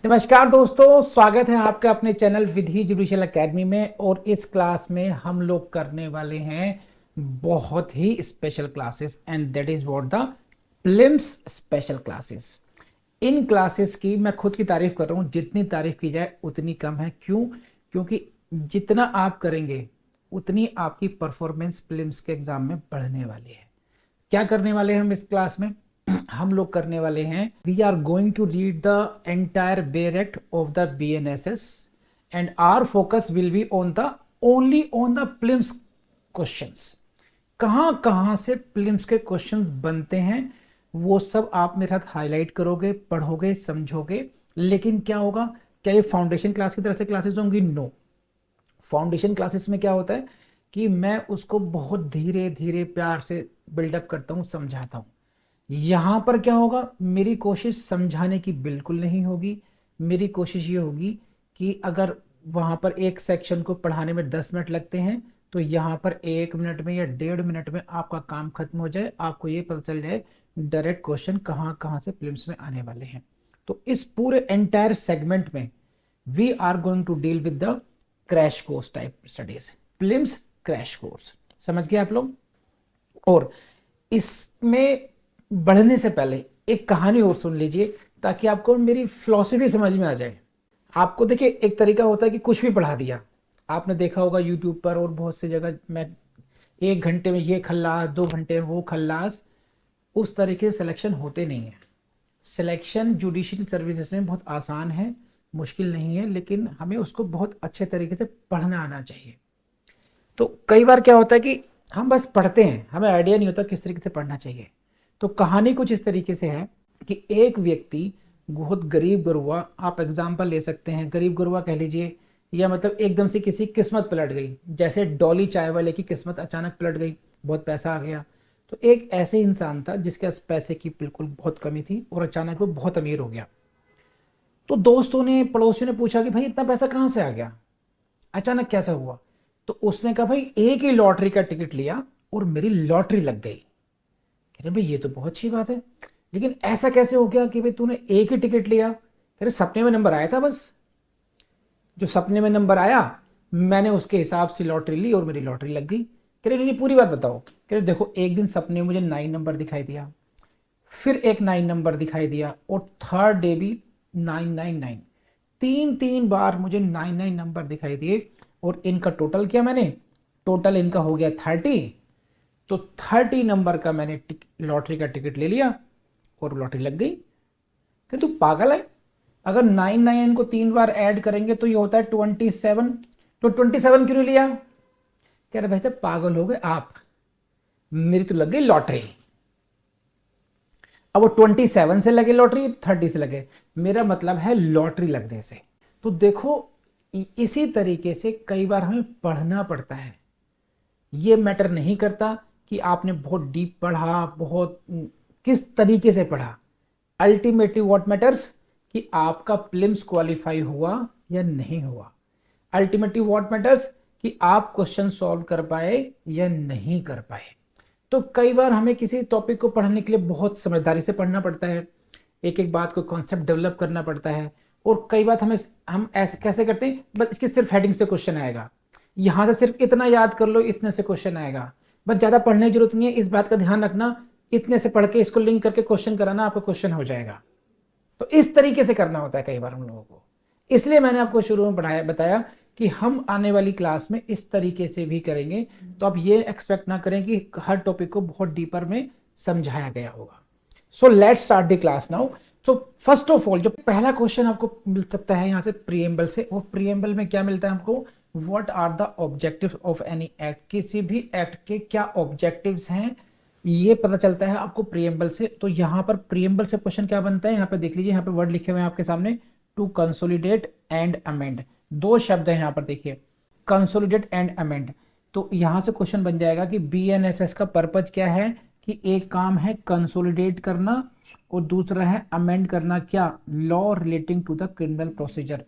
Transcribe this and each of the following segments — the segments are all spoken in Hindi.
नमस्कार दोस्तों, स्वागत है आपका अपने चैनल विधि जुडिशियल एकेडमी में। और इस क्लास में हम लोग करने वाले हैं बहुत ही special classes and that is what the prelims special classes. इन क्लासेस की मैं खुद की तारीफ कर रहा हूँ, जितनी तारीफ की जाए उतनी कम है। क्यों? क्योंकि जितना आप करेंगे उतनी आपकी परफॉर्मेंस प्रीलिम्स के एग्जाम में बढ़ने वाली है। क्या करने वाले हैं हम इस क्लास में? हम लोग करने वाले हैं, we are going to read the entire bare act of the BNSS and our focus will be on the only on the prelims questions. कहां कहां से प्रीलिम्स के क्वेश्चंस बनते हैं वो सब आप मेरे साथ हाईलाइट करोगे, पढ़ोगे, समझोगे। लेकिन क्या होगा, क्या ये फाउंडेशन क्लास की तरह से क्लासेस होंगी? नो। फाउंडेशन क्लासेस में क्या होता है कि मैं उसको बहुत धीरे धीरे प्यार से बिल्डअप करता हूँ, समझाता हूँ। यहां पर क्या होगा, मेरी कोशिश समझाने की बिल्कुल नहीं होगी। मेरी कोशिश ये होगी कि अगर वहां पर एक सेक्शन को पढ़ाने में 10 मिनट लगते हैं तो यहां पर 1 मिनट में या 1.5 मिनट में आपका काम खत्म हो जाए, आपको ये पता चल जाए डायरेक्ट क्वेश्चन कहां कहां से प्रीलिम्स में आने वाले हैं। तो इस पूरे एंटायर सेगमेंट में we are going to deal with the crash course type studies, prelims crash course. समझ गए आप लोग? और इसमें बढ़ने से पहले एक कहानी और सुन लीजिए ताकि आपको मेरी फिलॉसफी समझ में आ जाए। आपको देखिए, एक तरीका होता है कि कुछ भी पढ़ा दिया। आपने देखा होगा यूट्यूब पर और बहुत सी जगह, मैं 1 घंटे में ये खल्लास, 2 घंटे में वो खल्लास। उस तरीके से सिलेक्शन होते नहीं है। सिलेक्शन जुडिशियल सर्विसेज में बहुत आसान है, मुश्किल नहीं है, लेकिन हमें उसको बहुत अच्छे तरीके से पढ़ना आना चाहिए। तो कई बार क्या होता है कि हम बस पढ़ते हैं, हमें आइडिया नहीं होता किस तरीके से पढ़ना चाहिए। तो कहानी कुछ इस तरीके से है कि एक व्यक्ति बहुत गरीब गुरबा, आप एग्जाम्पल ले सकते हैं, गरीब गुरबा कह लीजिए, या मतलब एकदम से किसी किस्मत पलट गई, जैसे डॉली चाय वाले की किस्मत अचानक पलट गई, बहुत पैसा आ गया। तो एक ऐसे इंसान था जिसके पास पैसे की बिल्कुल बहुत कमी थी और अचानक वो बहुत अमीर हो गया। तो दोस्तों ने, पड़ोसियों ने पूछा कि भाई इतना पैसा कहाँ से आ गया, अचानक कैसा हुआ? तो उसने कहा भाई एक ही लॉटरी का टिकट लिया और मेरी लॉटरी लग गई। कह रहे भाई ये तो बहुत अच्छी बात है, लेकिन ऐसा कैसे हो गया कि भाई तूने एक ही टिकट लिया? कह रहे सपने में नंबर आया था, बस जो सपने में नंबर आया मैंने उसके हिसाब से लॉटरी ली और मेरी लॉटरी लग गई। कह रहे नहीं पूरी बात बताओ। कह रहे देखो, एक दिन सपने में मुझे 9 नंबर दिखाई दिया, फिर एक 9 नंबर दिखाई दिया, और थर्ड डे भी 999। तीन तीन बार मुझे 99 नंबर दिखाई दिए और इनका टोटल किया मैंने, टोटल इनका हो गया 30। तो 30 नंबर का मैंने लॉटरी का टिकट ले लिया और लॉटरी लग गई। कि तू पागल है, अगर 99 को 3 बार ऐड करेंगे तो ये होता है 27। तो 27 क्यों नहीं लिया? कह रहे भाई साहब पागल हो गए आप, मेरी तो लग गई लॉटरी। अब वो 27 से लगे लॉटरी, 30 से लगे, मेरा मतलब है लॉटरी लगने से। तो देखो, इसी तरीके से कई बार हमें पढ़ना पड़ता है। ये मैटर नहीं करता कि आपने बहुत डीप पढ़ा, बहुत किस तरीके से पढ़ा। अल्टीमेटली व्हाट मैटर्स कि आपका प्रीलिम्स क्वालिफाई हुआ या नहीं हुआ। अल्टीमेटली व्हाट मैटर्स कि आप क्वेश्चन सॉल्व कर पाए या नहीं कर पाए। तो कई बार हमें किसी टॉपिक को पढ़ने के लिए बहुत समझदारी से पढ़ना पड़ता है, एक एक बात को कॉन्सेप्ट डेवलप करना पड़ता है। और कई बार हम ऐसे कैसे करते हैं, बस इसके सिर्फ हेडिंग से क्वेश्चन आएगा, यहां से सिर्फ इतना याद कर लो, इतने से क्वेश्चन आएगा, बस ज्यादा पढ़ने की जरूरत नहीं है। इस बात का ध्यान रखना, इतने से पढ़ के इसको लिंक करके क्वेश्चन कराना, आपका क्वेश्चन हो जाएगा। तो इस तरीके से करना होता है कई बार हम लोगों को। इसलिए मैंने आपको शुरू में बताया कि हम आने वाली क्लास में इस तरीके से भी करेंगे। तो आप ये एक्सपेक्ट ना करें कि हर टॉपिक को बहुत डीपर में समझाया गया होगा। So let's start the class now. So first of all, जो पहला क्वेश्चन आपको मिल सकता है यहाँ से प्रीएम्बल से, वो प्रीएम्बल में क्या मिलता है हमको, what are the objectives of any act, किसी भी एक्ट के क्या ऑब्जेक्टिव्स हैं, ये पता चलता है आपको प्रीएम्बल से। तो यहाँ पर प्रीएम्बल से क्वेश्चन क्या बनता है, यहाँ पे देख लीजिए, यहाँ पे वर्ड लिखे हुए हैं आपके सामने, टू कंसोलिडेट एंड अमेंड। दो शब्द है यहाँ पर, देखिए, कंसोलिडेट एंड अमेंड। तो यहाँ से क्वेश्चन बन जाएगा कि BNSS का पर्पज क्या है, कि एक काम है कंसोलिडेट करना और दूसरा है अमेंड करना। क्या? Law relating to the criminal procedure.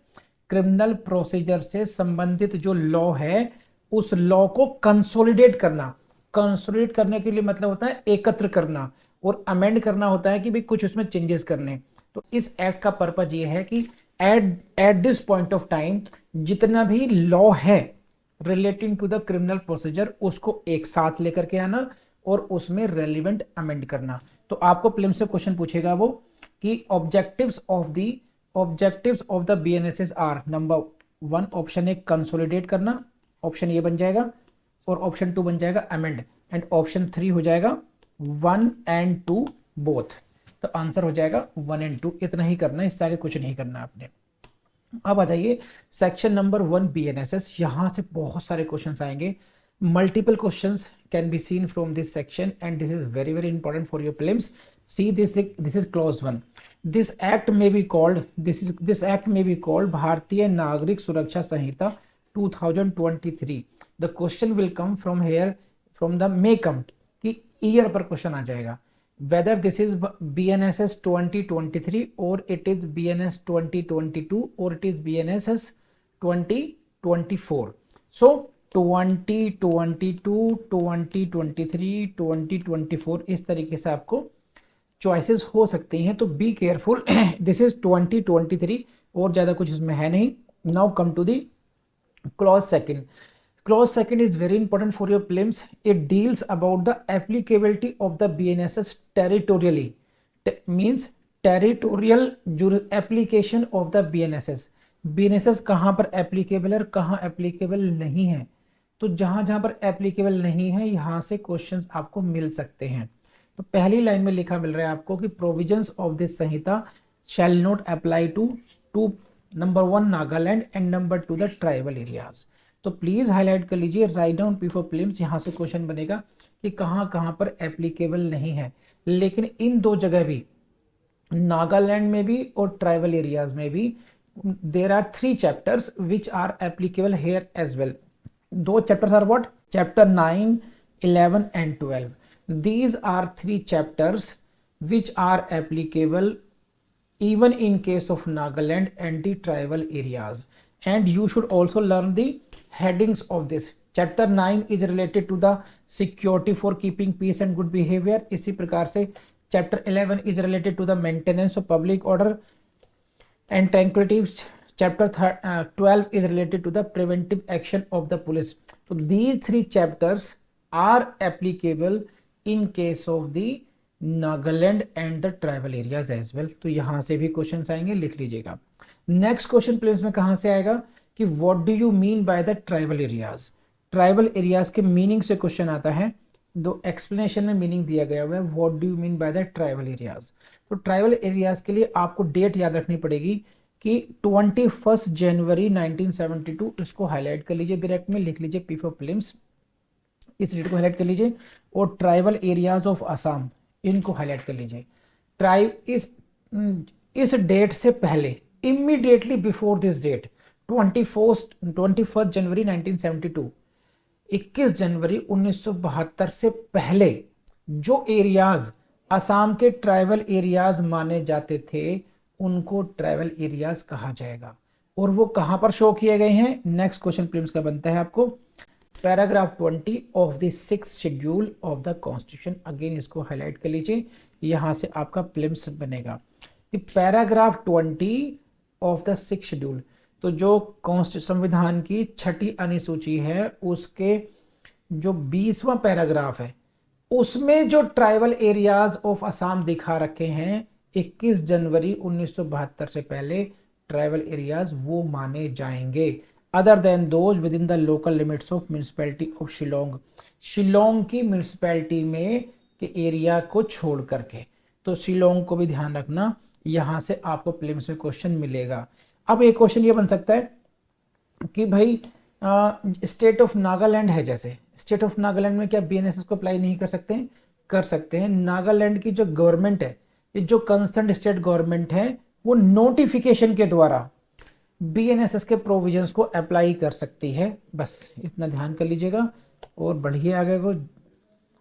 Criminal procedure से संबंधित जो लॉ है उस लॉ को कंसोलिडेट करना। कंसोलिडेट करने के लिए मतलब होता है एकत्र करना, और अमेंड करना होता है कि भाई कुछ उसमें चेंजेस करने। तो इस एक्ट का पर्पज ये है कि at this point of time जितना भी लॉ है relating to the criminal procedure उसको एक साथ लेकर के आना और उसमें रेलिवेंट अमेंड करना। तो आपको प्रीलिम्स से क्वेश्चन पूछेगा वो कि objectives of the BNSS are, number 1 option A consolidate करना, ऑप्शन ए बन जाएगा, और ऑप्शन 2 बन जाएगा अमेंड, एंड ऑप्शन 3 हो जाएगा 1 एंड 2 बोथ। तो आंसर हो जाएगा 1 एंड 2। इतना ही करना है, इससे आगे कुछ नहीं करना आपने। अब आ जाइए सेक्शन नंबर 1 बीएनएसएस। यहां से बहुत सारे क्वेश्चंस आएंगे, multiple questions can be seen from this section and this is very very important for your prelims. See this is clause 1। This act may be called Bharatiya Nagarik Suraksha Sanhita 2023। The question will come from here, from the may come कि ईयर पर क्वेश्चन आ जाएगा, whether this is BNSS 2023 or it is BNS 2022 or it is BNSS 2024. So 2022, 2023, 2024 इस तरीके से आपको चॉइसेस हो सकती हैं, तो बी केयरफुल। दिस इज 2023 और ज्यादा कुछ इसमें है नहीं। Now come to the clause second. Clause 2 is very important for your prelims. It deals about the applicability of the BNSS territorially. Means territorial application of the BNSS. BNSS कहाँ पर applicable है, कहाँ applicable नहीं है। तो जहाँ जहाँ पर applicable नहीं है यहाँ से questions आपको मिल सकते हैं। तो पहली लाइन में लिखा मिल रहा है आपको कि provisions of this Samhita shall not apply to number 1 Nagaland and number 2 the tribal areas। तो प्लीज हाईलाइट कर लीजिए, write down P for prelims. यहां से क्वेश्चन बनेगा कि कहां कहां पर एप्लीकेबल नहीं है, लेकिन इन दो जगह भी, नागालैंड में भी और ट्राइबल एरियाज में भी, there are 3 chapters which are applicable here as well. 2 chapters are what? Chapter 9, 11 and 12। These are 3 chapters which are applicable even in case of Nagaland and the tribal areas, and you should also learn the headings of this. Chapter 9 is related to the security for keeping peace and good behavior। इसी प्रकार से Chapter 11 is related to the maintenance of public order and tranquility। Chapter 12 is related to the preventive action of the police। So these 3 chapters are applicable in case of the Nagaland and the tribal areas as well. तो यहां से भी क्वेश्चंस आएंगे, लिख लीजिएगा। नेक्स्ट क्वेश्चन प्लीज में कहां से आएगा कि what do you mean by the tribal areas. Tribal areas के मीनिंग से क्वेश्चन आता है, 2 एक्सप्लेनेशन में मीनिंग दिया गया हुआ है, what do you mean by the tribal areas. तो ट्राइबल एरियाज के लिए आपको डेट याद रखनी पड़ेगी कि 21 जनवरी 1972। इसको हाईलाइट कर लीजिए, ब्रैकेट में लिख लीजिए पी फॉर प्रीलिम्स, इस डेट को हाईलाइट कर लीजिए। और ट्राइबल एरियाज ऑफ असम, इनको हाईलाइट कर लीजिए। इस डेट से पहले, इमीडिएटली बिफोर दिस डेट, 21 जनवरी 1972, 21 जनवरी 1972 से पहले जो एरियाज असम के ट्राइबल एरियाज माने जाते थे उनको ट्राइबल एरियाज कहा जाएगा। और वो कहां पर शो किए गए हैं, नेक्स्ट क्वेश्चन प्रीलिम्स का बनता है आपको, paragraph 20 of the 6th schedule of the constitution. Again इसको हाईलाइट कर लीजिए, यहां से आपका प्रीलिम्स बनेगा कि paragraph 20 of the 6th schedule. तो जो संविधान की 6ठी अनुसूची है उसके जो 20वां पैराग्राफ है उसमें जो ट्राइबल एरियाज ऑफ असम दिखा रखे हैं 21 जनवरी 1972 से पहले ट्राइबल एरियाज वो माने जाएंगे, other than those with in the local limits of municipality of Shillong. Shillong की म्यूनिसिपैलिटी में के एरिया को छोड़ करके, तो शिलोंग को भी ध्यान रखना, यहां से आपको प्रीलिम्स में क्वेश्चन मिलेगा। अब एक क्वेश्चन ये बन सकता है कि भाई स्टेट ऑफ नागालैंड है, जैसे स्टेट ऑफ नागालैंड में क्या बीएनएसएस को अप्लाई नहीं कर सकते हैं? कर सकते हैं। नागालैंड की जो गवर्नमेंट है, जो कंसर्न स्टेट गवर्नमेंट है, वो नोटिफिकेशन के द्वारा बीएनएसएस के प्रोविजंस को अप्लाई कर सकती है। बस इतना ध्यान कर लीजिएगा और बढ़िए आगे को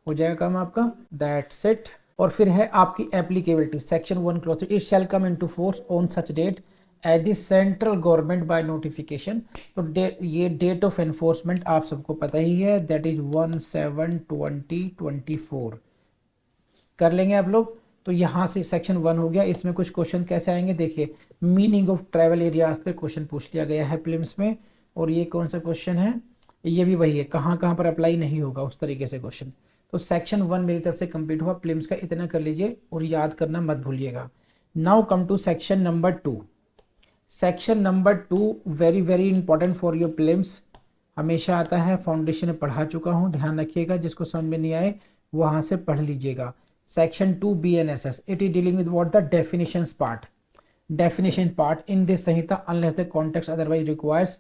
हो जाएगा काम आपका, दैट्स इट। और फिर है आपकी applicability, section 1 clause, it shall come into force on such date as the central government by notification. तो ये डेट ऑफ एनफोर्समेंट आप सबको पता ही है, दैट इज 1/7/2024। कर लेंगे आप लोग। तो यहाँ से सेक्शन 1 हो गया। इसमें कुछ क्वेश्चन कैसे आएंगे देखिए, मीनिंग ऑफ ट्रैवल एरियाज पे क्वेश्चन पूछ लिया गया है प्रीलिम्स में। और ये कौन सा क्वेश्चन है, ये भी वही है, कहाँ कहाँ पर अप्लाई नहीं होगा उस तरीके से क्वेश्चन। तो सेक्शन 1 मेरी तरफ से कंप्लीट हुआ प्रीलिम्स का, इतना कर लीजिए और याद करना मत भूलिएगा। Now come to section number 2। Section number 2 very very important for your prelims, हमेशा आता है, फाउंडेशन में पढ़ा चुका हूँ, ध्यान रखिएगा, जिसको समझ में नहीं आए वहाँ से पढ़ लीजिएगा। Section 2 BNSS, it is dealing with what the definitions part. Definition part in this Samhita unless the context otherwise requires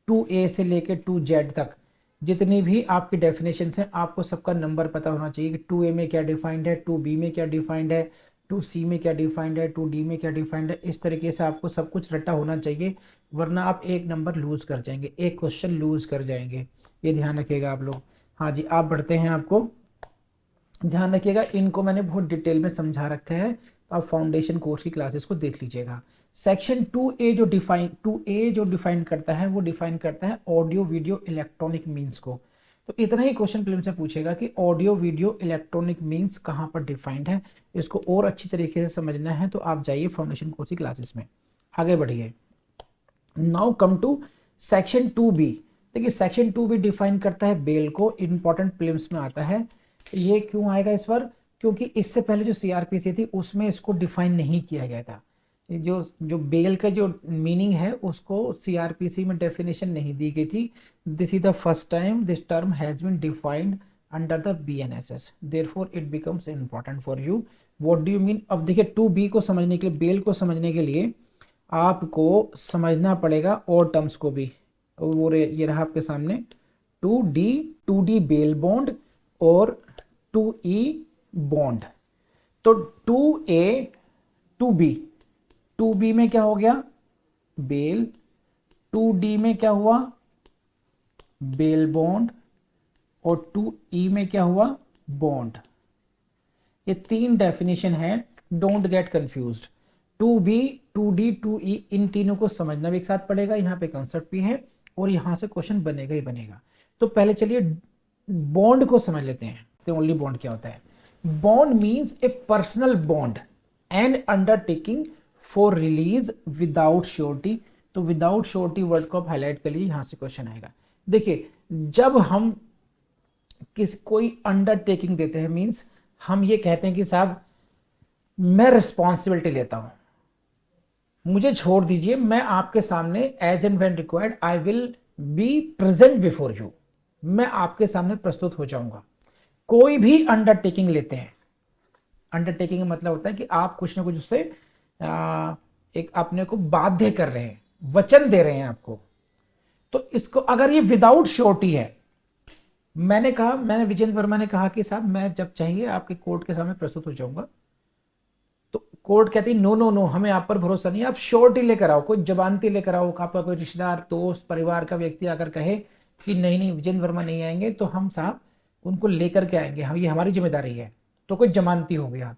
2A से लेकर 2Z तक जितनी भी आपकी डेफिनेशंस हैं आपको सबका नंबर पता होना चाहिए कि 2A में क्या डिफाइंड है, 2B में क्या डिफाइंड है, 2C में क्या डिफाइंड है, 2D में क्या डिफाइंड है। इस तरीके से आपको सब कुछ रटा होना चाहिए, वरना आप एक नंबर लूज कर जाएंगे, एक क्वेश्चन लूज कर जाएंगे, ये ध्यान रखिएगा आप लोग। हाँ जी, आप बढ़ते हैं, आपको ध्यान रखिएगा, इनको मैंने बहुत डिटेल में समझा रखा है, तो आप फाउंडेशन कोर्स की क्लासेस को देख लीजिएगा। सेक्शन 2A जो डिफाइन करता है वो डिफाइन करता है ऑडियो वीडियो इलेक्ट्रॉनिक मीन्स को। तो इतना ही क्वेश्चन प्रीलिम्स से पूछेगा कि ऑडियो वीडियो इलेक्ट्रॉनिक मीन्स कहाँ पर डिफाइंड है। इसको और अच्छी तरीके से समझना है तो आप जाइए फाउंडेशन कोर्स की क्लासेस में, आगे बढ़िए। Now come to section 2B। देखिए सेक्शन 2B डिफाइन करता है बेल को, इंपॉर्टेंट प्रीलिम्स में आता है। ये क्यों आएगा इस पर, क्योंकि इससे पहले जो CRPC थी उसमें इसको डिफाइन नहीं किया गया था। जो बेल का जो मीनिंग है उसको CRPC में डेफिनेशन नहीं दी गई थी। This is the first time this term has been defined under the BNSS, therefore it becomes important for you. What do you mean. अब देखिए 2B को समझने के लिए, बेल को समझने के लिए आपको समझना पड़ेगा और टर्म्स को भी। और ये रहा आपके सामने 2D बेल बॉन्ड और 2E बॉन्ड। तो 2A 2B में क्या हो गया बेल, 2D में क्या हुआ बेल बॉन्ड, और 2E में क्या हुआ बॉन्ड। ये 3 डेफिनेशन है, don't get confused. 2B 2D 2E इन तीनों को समझना भी एक साथ पड़ेगा, यहाँ पे कंसेप्ट भी है और यहाँ से क्वेश्चन बनेगा ही बनेगा। तो पहले चलिए बॉन्ड को समझ लेते हैं। तो ओनली बॉन्ड क्या होता है। Bond means A personal bond and undertaking for release without surety. तो विदाउट श्योरिटी वर्ड को आप हाईलाइट कर लीजिए, यहां से क्वेश्चन आएगा। देखिए जब हम कोई अंडरटेकिंग देते हैं, मीन्स हम ये कहते हैं कि साहब मैं रिस्पॉन्सिबिलिटी लेता हूं, मुझे छोड़ दीजिए, मैं आपके सामने as and when required I will be present before you, मैं आपके सामने प्रस्तुत हो जाऊंगा। कोई भी अंडरटेकिंग लेते हैं, अंडरटेकिंग का मतलब होता है कि आप कुछ ना कुछ उससे एक अपने को बाध्य कर रहे हैं, वचन दे रहे हैं आपको। तो इसको अगर ये विदाउट श्योरिटी है, मैंने विजेंद्र वर्मा ने कहा कि साहब मैं जब चाहिए आपके कोर्ट के सामने प्रस्तुत हो जाऊंगा, तो कोर्ट कहती नो नो नो, हमें आप पर भरोसा नहीं, आप श्योरिटी लेकर आओ, कोई जमानती लेकर आओ। आपका कोई रिश्तेदार दोस्त परिवार का व्यक्ति अगर कहे कि नहीं नहीं विजेंद्र वर्मा नहीं आएंगे, तो हम साहब उनको लेकर के आएंगे, हम ये हमारी जिम्मेदारी है, तो कोई जमानती हो गया,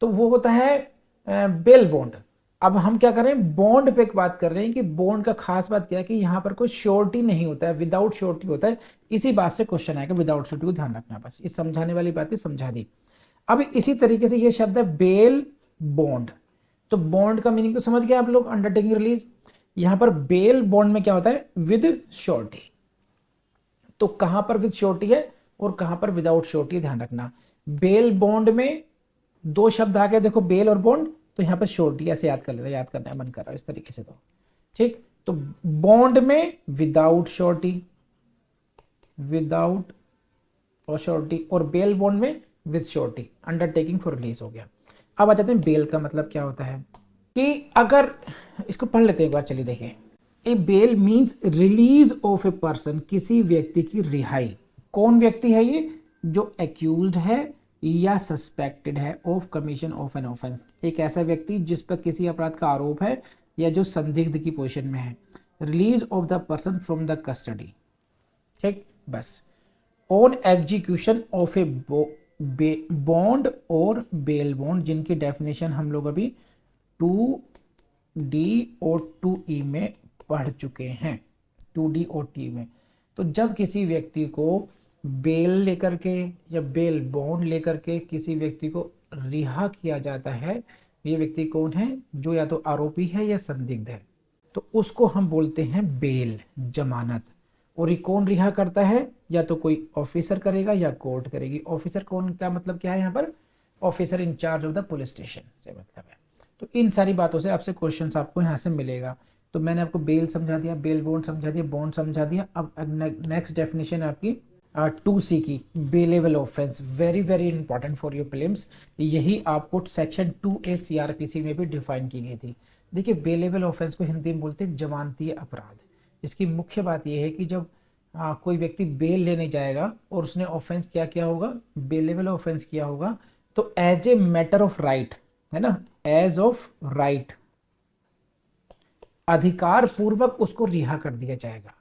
तो वो होता है बेल बॉन्ड। अब हम क्या करें, बॉन्ड पे बात कर रहे हैं कि बॉन्ड का खास बात क्या है कि यहाँ पर कोई श्योरिटी नहीं होता है, विदाउट श्योरिटी होता है। इसी बात से क्वेश्चन आएगा, विदाउट श्योरिटी को ध्यान रखना, बस इस समझाने वाली बातें समझा दी। अब इसी तरीके से ये शब्द है बेल बॉन्ड। तो बॉन्ड का मीनिंग तो समझ गए आप लोग, अंडरटेकिंग रिलीज। यहां पर बेल बॉन्ड में क्या होता है, विद श्योरिटी। तो कहां पर विद श्योरिटी है और कहां पर विदाउट श्योरिटी, ध्यान रखना। बेल बॉन्ड में 2 शब्द आ गए, देखो बेल और बॉन्ड, तो यहां पर श्योरिटी ऐसे याद कर लेना, याद करना है, मन कर रहा है इस तरीके से, तो ठीक। तो बॉन्ड में विदाउट श्योरिटी, विदाउट और श्योरिटी, और बेल बॉन्ड में with surety, undertaking for release हो गया। अब आ जाते हैं बेल का मतलब क्या होता है, कि अगर इसको पढ़ लेते हैं एक बार, चलिए देखें। A bail means release of a person, किसी व्यक्ति की रिहाई। कौन व्यक्ति है ये, जो एक्यूज्ड है या सस्पेक्टेड है of commission of an offence, एक ऐसा व्यक्ति जिस पर किसी अपराध का आरोप है या जो संदिग्ध की पोजीशन में है। Release of the person from the custody, ठीक, बस। On execution of a bond और बेल बॉन्ड, जिनकी डेफिनेशन हम लोग अभी 2D और 2E में पढ़ चुके हैं, 2D और 2E में। तो जब किसी व्यक्ति को बेल लेकर के या बेल बॉन्ड लेकर के किसी व्यक्ति को रिहा किया जाता है, ये व्यक्ति कौन है, जो या तो आरोपी है या संदिग्ध है, तो उसको हम बोलते हैं बेल, जमानत। और ये कौन रिहा करता है, या तो कोई ऑफिसर करेगा या कोर्ट करेगी। ऑफिसर कौन, क्या मतलब क्या है यहाँ पर, officer in charge of the police station से मतलब है। तो इन सारी बातों से आपसे क्वेश्चंस आपको यहाँ से मिलेगा। तो मैंने आपको बेल समझा दिया, बेल बॉन्ड समझा दिया, बॉन्ड समझा दिया। अब नेक्स्ट डेफिनेशन है आपकी 2C की, bailable offence. Very very important for your prelims. यही आपको सेक्शन 2A CRPC में भी डिफाइन की गई थी। देखिए, बेलेबल ऑफेंस को हिंदी में बोलते हैं जमानतीय अपराध। इसकी मुख्य बात यह है कि जब कोई व्यक्ति बेल लेने जाएगा और उसने ऑफेंस क्या किया होगा, बेलेबल ऑफेंस किया होगा, तो as a matter of right, है ना, एज ऑफ राइट, अधिकार पूर्वक उसको रिहा कर दिया जाएगा।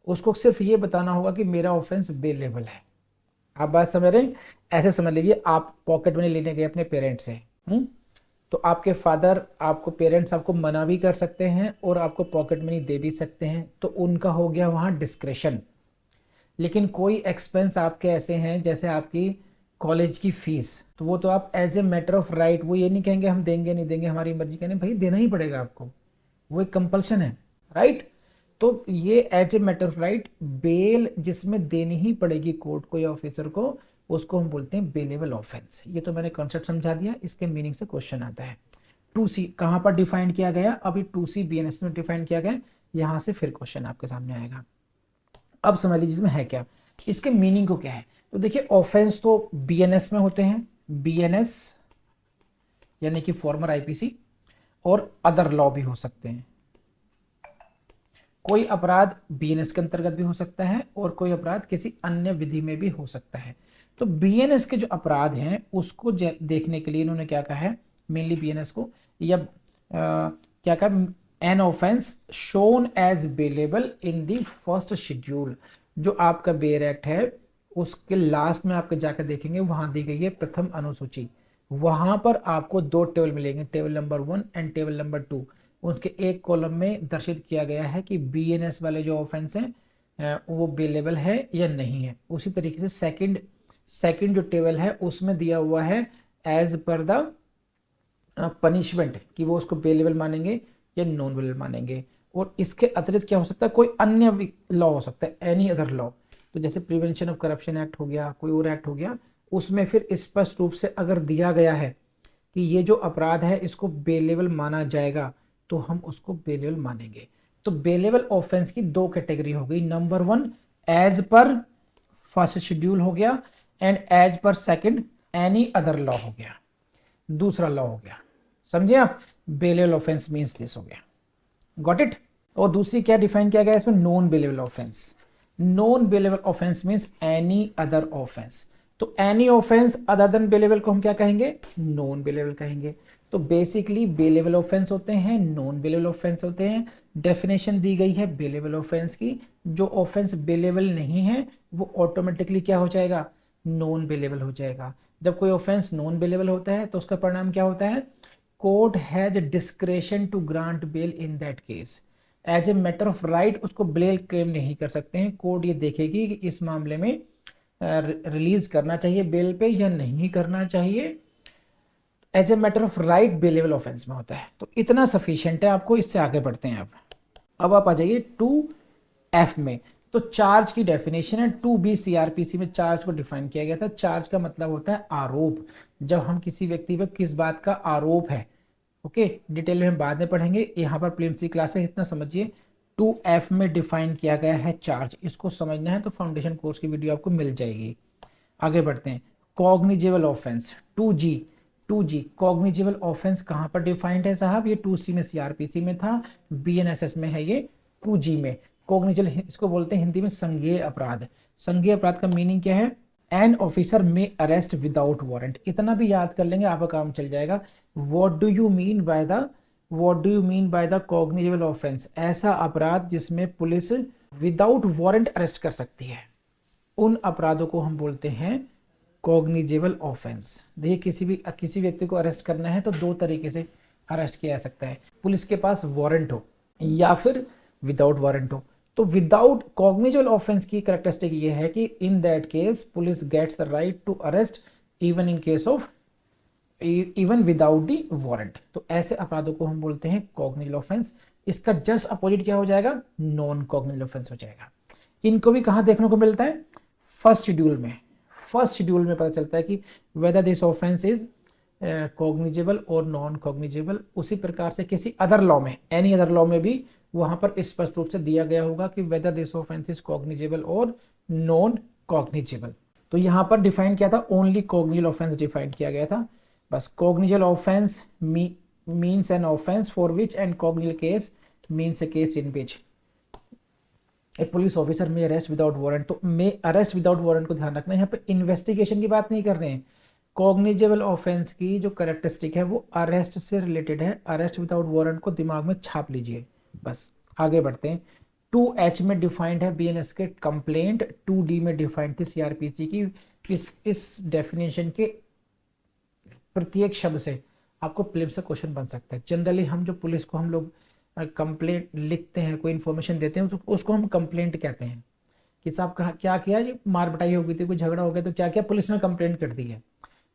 उसको सिर्फ ये बताना होगा कि मेरा ऑफेंस बेलेबल है। आप बात समझ रहे हैं? ऐसे समझ लीजिए, आप पॉकेट मनी लेने गए अपने पेरेंट्स से, तो आपके फादर, आपको पेरेंट्स आपको मना भी कर सकते हैं और आपको पॉकेट मनी दे भी सकते हैं, तो उनका हो गया वहाँ डिस्क्रेशन। लेकिन कोई एक्सपेंस आपके ऐसे हैं, जैसे आपकी कॉलेज की फीस, तो वो तो आप as a matter of right, वो ये नहीं कहेंगे हम देंगे नहीं देंगे, हमारी मर्जी, कहने भाई देना ही पड़ेगा आपको, वो एक कंपल्शन है, राइट। तो ये as a matter of right bail जिसमें देनी ही पड़ेगी कोर्ट को या ऑफिसर को, उसको हम बोलते हैं बेलेबल ऑफेंस। ये तो मैंने कॉन्सेप्ट समझा दिया, इसके मीनिंग से क्वेश्चन आता है। 2C कहाँ पर डिफाइन किया गया, अभी 2C BNS में डिफाइन किया गया, यहां से फिर क्वेश्चन आपके सामने आएगा। अब समझ लीजिए इसमें है क्या, इसके मीनिंग को क्या है। तो देखिए, ऑफेंस तो BNS में होते हैं, BNS यानी कि फॉर्मर IPC, और अदर लॉ भी हो सकते हैं। कोई अपराध BNS के अंतर्गत भी हो सकता है और कोई अपराध किसी अन्य विधि में भी हो सकता है। तो BNS के जो अपराध हैं उसको देखने के लिए इन्होंने क्या कहा है, मेनली BNS को, या क्या कहा, an offence shown as bailable in the first schedule. जो आपका बेयर एक्ट है उसके लास्ट में आपके जाकर देखेंगे, वहां दी गई है प्रथम अनुसूची। वहां पर आपको 2 टेबल मिलेंगे, table number 1 and table number 2। उसके एक कॉलम में दर्शित किया गया है कि BNS वाले जो ऑफेंस हैं वो बेलेबल है या नहीं है। उसी तरीके से सेकंड जो टेबल है उसमें दिया हुआ है एज पर द पनिशमेंट, कि वो उसको बेलेबल मानेंगे या नॉन बेलेबल मानेंगे। और इसके अतिरिक्त क्या हो सकता है, कोई अन्य लॉ हो सकता है, एनी अदर लॉ। तो जैसे प्रिवेंशन ऑफ करप्शन एक्ट हो गया, कोई और एक्ट हो गया, उसमें फिर स्पष्ट रूप से अगर दिया गया है कि ये जो अपराध है इसको बेलेबल माना जाएगा, तो हम उसको बेलेबल मानेंगे। तो बेलेबल ऑफेंस की 2 कैटेगरी हो गई, number 1 as per first schedule हो गया, and as per second any other law हो गया, दूसरा लॉ हो गया। समझे आप, बेलेबल ऑफेंस मींस दिस हो गया, गॉट इट। और दूसरी क्या डिफाइन किया गया इसमें, non bailable offence. Non bailable offence means any other offence. तो any offence other than bailable को हम क्या कहेंगे, नॉन बेलेबल कहेंगे। तो बेसिकली बेलेबल ऑफेंस होते हैं, नॉन बेलेबल ऑफेंस होते हैं। डेफिनेशन दी गई है बेलेबल ऑफेंस की, जो ऑफेंस बेलेबल नहीं है वो ऑटोमेटिकली क्या हो जाएगा, नॉन बेलेबल हो जाएगा। जब कोई ऑफेंस नॉन बेलेबल होता है तो उसका परिणाम क्या होता है, court has discretion to grant bail in that case. As a matter of right उसको बेल क्लेम नहीं कर सकते हैं, कोर्ट ये देखेगी कि इस मामले में रिलीज करना चाहिए बेल पे या नहीं करना चाहिए। As a matter of right bailable offence में होता है। तो इतना सफिशिएंट है आपको, इससे आगे बढ़ते हैं अब आप आ जाइए 2F में। तो चार्ज की डेफिनेशन है, 2B CRPC में चार्ज को डिफाइन किया गया था। चार्ज का मतलब होता है आरोप, जब हम किसी व्यक्ति पर किस बात का आरोप है। ओके, डिटेल में हम बाद में पढ़ेंगे, यहाँ पर प्रीलिम्स क्लास है, इतना समझिए। 2F में डिफाइन किया गया है चार्ज, इसको समझना है तो फाउंडेशन कोर्स की वीडियो आपको मिल जाएगी। आगे बढ़ते हैं, cognizable offence 2G cognizable offence कहाँ पर डिफाइंड है साहब, ये 2C में CRPC में था, BNSS में है ये 2G में। कॉग्निजेबल इसको बोलते हैं हिंदी में संज्ञेय अपराध। संज्ञेय अपराध का मीनिंग क्या है, एन ऑफिसर में अरेस्ट विदाउट वारंट। इतना भी याद कर लेंगे आपका काम चल जाएगा। What do you mean by the cognizable offence, ऐसा अपराध जिसमें पुलिस विदाउट वारंट अरेस्ट कर सकती है, उन अपराधों को हम बोलते हैं कॉग्निजेबल ऑफेंस। देखिए, किसी व्यक्ति को अरेस्ट करना है तो 2 तरीके से अरेस्ट किया जा सकता है, पुलिस के पास वारंट हो या फिर विदाउट वारंट हो। तो विदाउट कॉग्निजेबल ऑफेंस की कैरेक्टरिस्टिक ये है कि in that case police gets the right to arrest even in case of even without the warrant. तो ऐसे अपराधों को हम बोलते हैं कॉग्निटिव ऑफेंस। इसका जस्ट अपोजिट क्या हो जाएगा, नॉन कॉग्निटिव ऑफेंस हो जाएगा। इनको भी कहाँ देखने को मिलता है, फर्स्ट शेड्यूल में। फर्स्ट शेड्यूल में पता चलता है कि whether this offence is cognizable और नॉन कॉग्निजेबल। उसी प्रकार से किसी अदर लॉ में, एनी अदर लॉ में भी वहां पर स्पष्ट रूप से दिया गया होगा कि whether this offence is cognizable और नॉन कॉग्निजेबल। तो यहाँ पर डिफाइन किया था, ओनली कॉग्निजेबल ऑफेंस डिफाइन किया गया था बस। Cognizable offence means an offence for which and cognizable case means a case in which A police officer में अरेस्ट विदाउट वारंट। तो में अरेस्ट विदाउट वारंट को ध्यान रखना है, यहाँ पे इन्वेस्टिगेशन की बात नहीं कर रहे हैं। कॉग्निजेबल ऑफेंस की जो कैरेक्टरिस्टिक है वो अरेस्ट से रिलेटेड है। अरेस्ट विदाउट वारंट को दिमाग में छाप लीजिए बस। आगे बढ़ते हैं। 2H में डिफाइंड है बीएनएस के कंप्लेंट, 2D में डिफाइंड थी सीआरपीसी की। इस डेफिनेशन के प्रत्येक शब्द से आपको प्रीलिम्स से क्वेश्चन बन सकता है। जनरली हम जो पुलिस को हम लोग कंप्लेंट लिखते हैं, कोई इन्फॉर्मेशन देते हैं, तो उसको हम कंप्लेंट कहते हैं कि साहब कहा क्या किया, ये मार पिटाई हो गई थी, कोई झगड़ा हो गया तो क्या किया, पुलिस ने कंप्लेंट कर दी है।